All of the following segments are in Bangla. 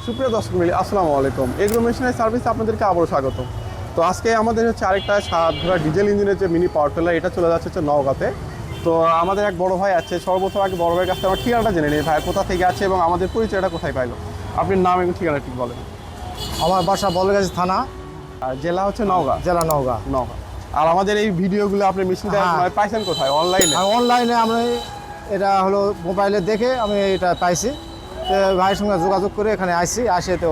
সুপ্রিয় দর্শক মিলে আসসালামু আলাইকুম। এগ্রো মেশিনারি সার্ভিস আপনাদেরকে আবারও স্বাগত। তো আজকে আমাদের হচ্ছে আরেকটা 7 ঘোড়া ডিজেল ইঞ্জিনের যে মিনি পাওয়ার টিলার, এটা চলে যাচ্ছে নওগাঁতে। তো আমাদের এক বড় ভাই আছে, সর্বপ্রথম আগে বড় ভাইয়ের কাছ থেকে আমার ঠিকানাটা জেনে নিই, ভাই কোথা থেকে আছে এবং আমাদের পরিচয়টা কোথায় পাইলো। আপনার নাম এবং ঠিকানা ঠিক বলেন। আমার বাসা বলগাছি থানা, আর জেলা হচ্ছে নওগাঁ। জেলা নওগাঁ। নওগাঁ। আর আমাদের এই ভিডিওগুলো আপনি মেশিনটা হ্যাঁ। পাইছেন কোথায়? অনলাইনে? অনলাইনে আমি এটা হলো মোবাইলে দেখে আমি এটা পাইছি, তো ভাইয়ের সঙ্গে যোগাযোগ করে এখানে আসি তো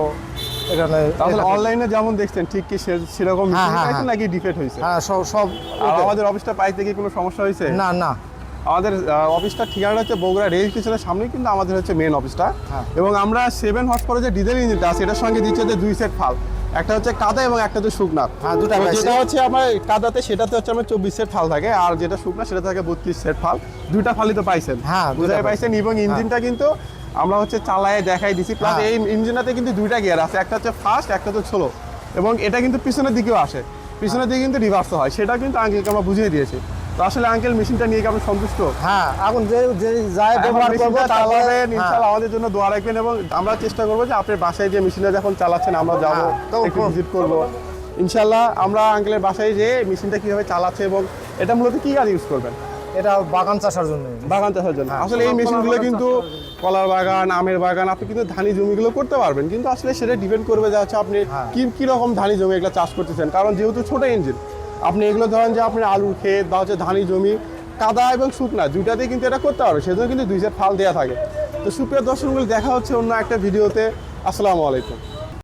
এখানে তাহলে অনলাইনে যেমন দেখছেন ঠিক কি সেরকম হ্যাঁ, মেশিন হ্যাঁ, পাইছেন হ্যাঁ। নাকি ডিফেক্ট হয়েছে? হ্যাঁ সব আর আমাদের অফিসটা পাইতে কি কোনো সমস্যা হয়েছে? না না। আমাদের অফিসটার ঠিকানাটা হচ্ছে বগুড়া রেল স্টেশনের সামনেই কিন্তু আমাদের হচ্ছে মেন অফিসটা। হ্যাঁ। এবং আমরা 7 হর্স পাওয়ারের যে ডিজেল ইঞ্জিনটা আছে এটার সঙ্গে দিচ্ছে যে 2 সেট ফাল, একটা হচ্ছে কাদা এবং একটা হচ্ছে শুকনা। হ্যাঁ, দুটা তো পাইছি। যেটা হচ্ছে আমার কাদাতে সেটাতে হচ্ছে আমার 24 সেট ফাল থাকে, আর যেটা শুকনা সেটা থাকে 32 সেট ফাল। দুইটা ফালই তো পাইছেন। হ্যাঁ, দুইটা বুঝাই পাইছেন। এবং ইঞ্জিনটা কিন্তু আমরা হচ্ছে চালায় দেখাই দিছি, প্লাস হ্যাঁ। এই ইঞ্জিনটাতে কিন্তু দুইটা গিয়ার আছে, একটা হচ্ছে ফাস্ট একটা হচ্ছে স্লো। এবং এটা কিন্তু পিছনের দিকেও আসে, পিছনের দিকে কিন্তু রিভার্সও হয়, সেটা কিন্তু আঙ্কেলকে আমরা বুঝিয়ে দিয়েছি। তো আসলে আঙ্কেল মেশিনটা নিয়ে কি আপনি সন্তুষ্ট? হ্যাঁ, এখন যে যায় ব্যবহার করবো মেশিনটা তারপরে চালাবেন, ইনশাআল্লাহ আমাদের জন্য দোয়া রাখবেন এবং আমরা চেষ্টা করবো যে আপনার বাসায় যে মেশিনটা যখন চালাচ্ছেন আমরা যাবো, হ্যাঁ, তো একটু ভিজিট করবো ইনশাআল্লাহ। আমরা আঙ্কেলের বাসায় যে মেশিনটা কিভাবে চালাচ্ছে এবং এটা মূলত কি কাজ ইউজ করবেন? এটা বাগান চাষার জন্য। বাগান চাষের জন্য। আসলে এই মেশিনগুলো কিন্তু কলার বাগান, আমের বাগান, আপনি কিন্তু ধানি জমিগুলো করতে পারবেন, কিন্তু আসলে সেটা ডিপেন্ড করবে যে হচ্ছে আপনি হ্যাঁ। কি রকম ধানি জমি এগুলো চাষ করতেছেন। কারণ যেহেতু ছোট ইঞ্জিন, আপনি এগুলো ধরেন যে আপনি আলুর ক্ষেত বা হচ্ছে ধানি জমি, কাদা এবং শুকনা দুইটাতেই কিন্তু এটা করতে পারবে, সেজন্য কিন্তু 2 সেট ফাল দেওয়া থাকে। তো সুপ্রিয় দর্শকগুলো, দেখা হচ্ছে অন্য একটা ভিডিওতে। আসসালামু আলাইকুম।